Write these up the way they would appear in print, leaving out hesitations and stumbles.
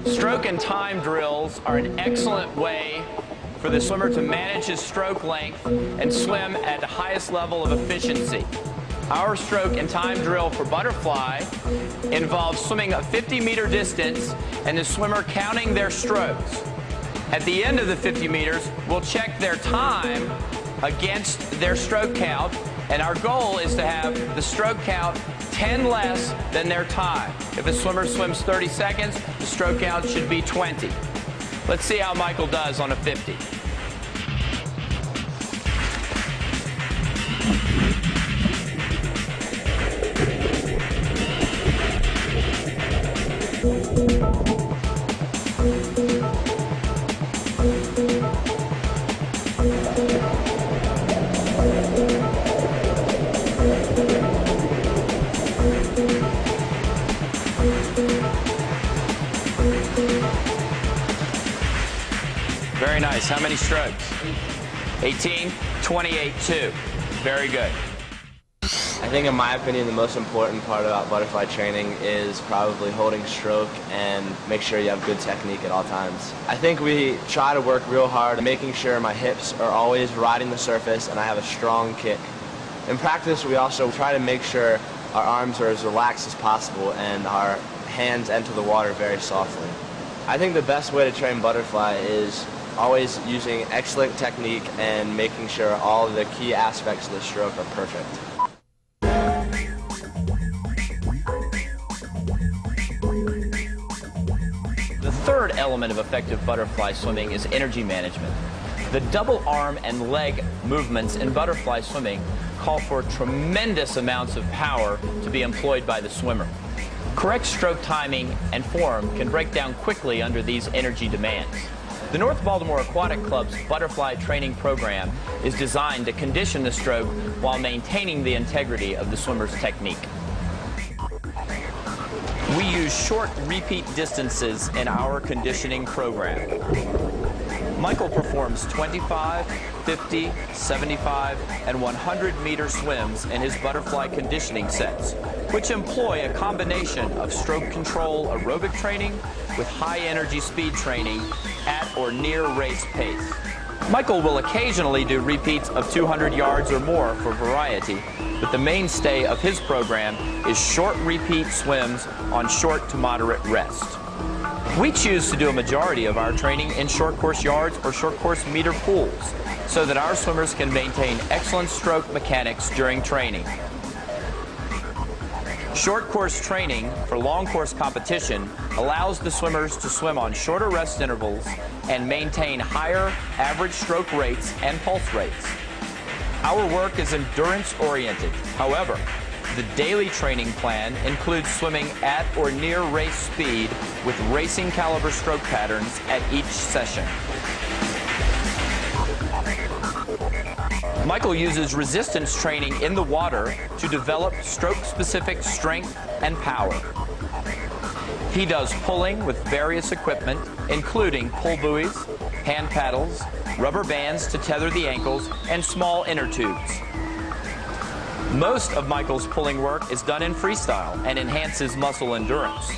Stroke and time drills are an excellent way for the swimmer to manage his stroke length and swim at the highest level of efficiency. Our stroke and time drill for butterfly involves swimming a 50-meter distance and the swimmer counting their strokes. At the end of the 50 meters, we'll check their time against their stroke count, and our goal is to have the stroke count 10 less than their time. If a swimmer swims 30 seconds, the stroke count should be 20. Let's see how Michael does on a 50. Very nice. How many strokes? 18, 28, 2. Very good. I think in my opinion the most important part about butterfly training is probably holding stroke and make sure you have good technique at all times. I think we try to work real hard, making sure my hips are always riding the surface and I have a strong kick. In practice we also try to make sure our arms are as relaxed as possible and our hands enter the water very softly. I think the best way to train butterfly is always using excellent technique and making sure all of the key aspects of the stroke are perfect. The third element of effective butterfly swimming is energy management. The double arm and leg movements in butterfly swimming call for tremendous amounts of power to be employed by the swimmer. Correct stroke timing and form can break down quickly under these energy demands. The North Baltimore Aquatic Club's butterfly training program is designed to condition the stroke while maintaining the integrity of the swimmer's technique. We use short repeat distances in our conditioning program. Michael performs 25, 50, 75, and 100-meter swims in his butterfly conditioning sets, which employ a combination of stroke control aerobic training with high-energy speed training at or near race pace. Michael will occasionally do repeats of 200 yards or more for variety, but the mainstay of his program is short repeat swims on short to moderate rest. We choose to do a majority of our training in short course yards or short course meter pools so that our swimmers can maintain excellent stroke mechanics during training. Short course training for long course competition allows the swimmers to swim on shorter rest intervals and maintain higher average stroke rates and pulse rates. Our work is endurance oriented. However, the daily training plan includes swimming at or near race speed with racing caliber stroke patterns at each session. Michael uses resistance training in the water to develop stroke-specific strength and power. He does pulling with various equipment, including pull buoys, hand paddles, rubber bands to tether the ankles, and small inner tubes. Most of Michael's pulling work is done in freestyle and enhances muscle endurance.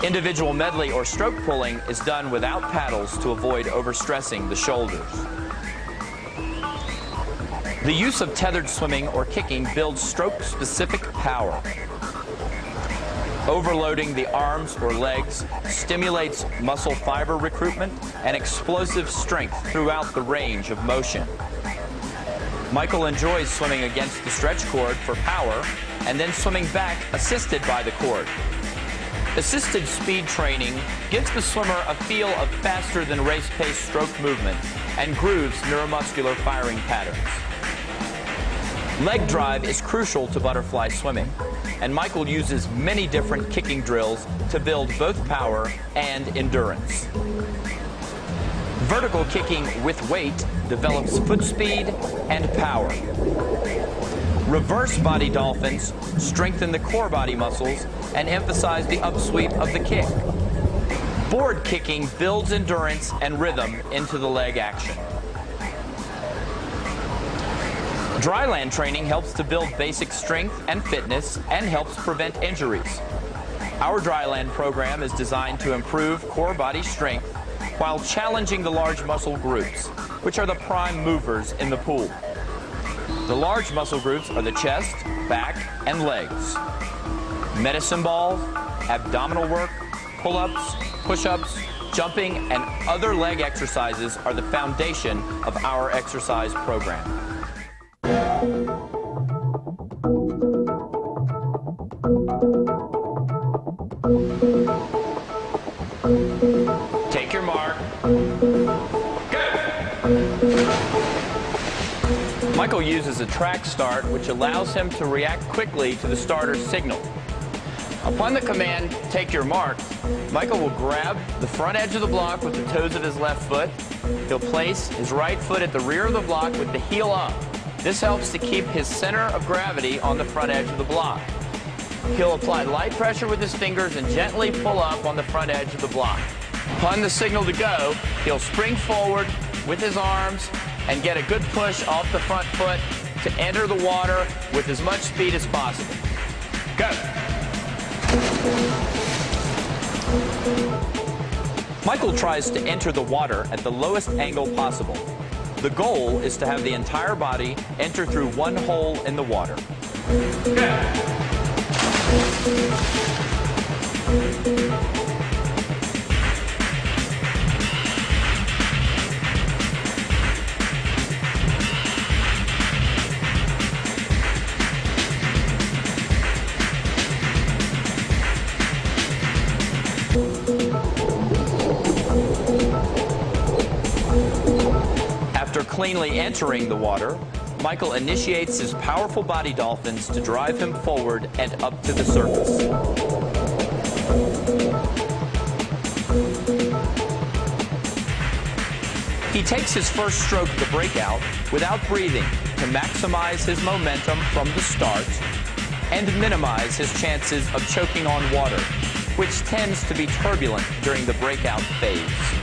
Individual medley or stroke pulling is done without paddles to avoid overstressing the shoulders. The use of tethered swimming or kicking builds stroke-specific power. Overloading the arms or legs stimulates muscle fiber recruitment and explosive strength throughout the range of motion. Michael enjoys swimming against the stretch cord for power and then swimming back assisted by the cord. Assisted speed training gives the swimmer a feel of faster than race-pace stroke movement and grooves neuromuscular firing patterns. Leg drive is crucial to butterfly swimming, and Michael uses many different kicking drills to build both power and endurance. Vertical kicking with weight develops foot speed and power. Reverse body dolphins strengthen the core body muscles and emphasize the upsweep of the kick. Board kicking builds endurance and rhythm into the leg action. Dryland training helps to build basic strength and fitness and helps prevent injuries. Our dryland program is designed to improve core body strength while challenging the large muscle groups, which are the prime movers in the pool. The large muscle groups are the chest, back, and legs. Medicine ball, abdominal work, pull-ups, push-ups, jumping, and other leg exercises are the foundation of our exercise program. Take your mark. Go! Michael uses a track start, which allows him to react quickly to the starter's signal. Upon the command, take your mark, Michael will grab the front edge of the block with the toes of his left foot. He'll place his right foot at the rear of the block with the heel up. This helps to keep his center of gravity on the front edge of the block. He'll apply light pressure with his fingers and gently pull up on the front edge of the block. Upon the signal to go, he'll spring forward with his arms and get a good push off the front foot to enter the water with as much speed as possible. Go! Michael tries to enter the water at the lowest angle possible. The goal is to have the entire body enter through one hole in the water. Go! After cleanly entering the water, Michael initiates his powerful body dolphins to drive him forward and up to the surface. He takes his first stroke of the breakout without breathing to maximize his momentum from the start and minimize his chances of choking on water, which tends to be turbulent during the breakout phase.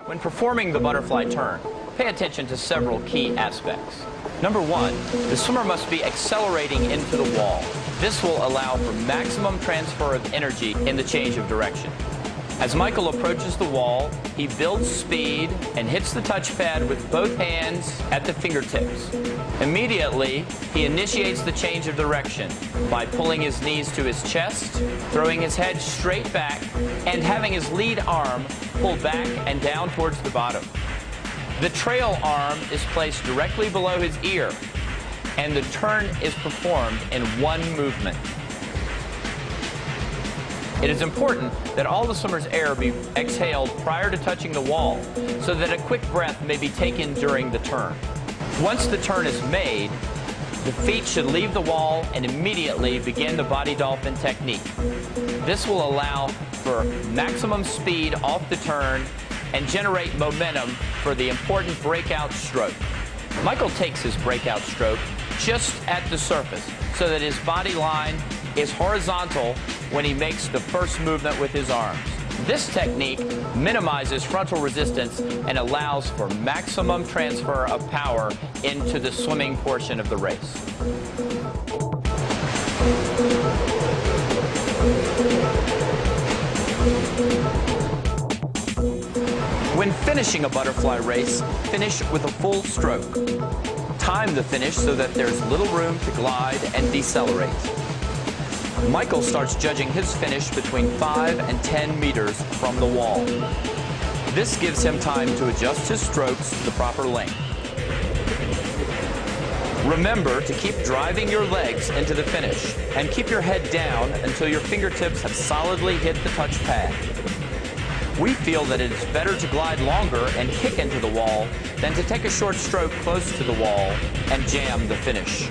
When performing the butterfly turn, pay attention to several key aspects. Number one, the swimmer must be accelerating into the wall. This will allow for maximum transfer of energy in the change of direction. As Michael approaches the wall, he builds speed and hits the touchpad with both hands at the fingertips. Immediately, he initiates the change of direction by pulling his knees to his chest, throwing his head straight back, and having his lead arm pulled back and down towards the bottom. The trail arm is placed directly below his ear, and the turn is performed in one movement. It is important that all the swimmer's air be exhaled prior to touching the wall, so that a quick breath may be taken during the turn. Once the turn is made, the feet should leave the wall and immediately begin the body dolphin technique. This will allow for maximum speed off the turn and generate momentum for the important breakout stroke. Michael takes his breakout stroke just at the surface so that his body line is horizontal when he makes the first movement with his arms. This technique minimizes frontal resistance and allows for maximum transfer of power into the swimming portion of the race. When finishing a butterfly race, finish with a full stroke. Time the finish so that there's little room to glide and decelerate. Michael starts judging his finish between 5 and 10 meters from the wall. This gives him time to adjust his strokes to the proper length. Remember to keep driving your legs into the finish and keep your head down until your fingertips have solidly hit the touch pad. We feel that it is better to glide longer and kick into the wall than to take a short stroke close to the wall and jam the finish.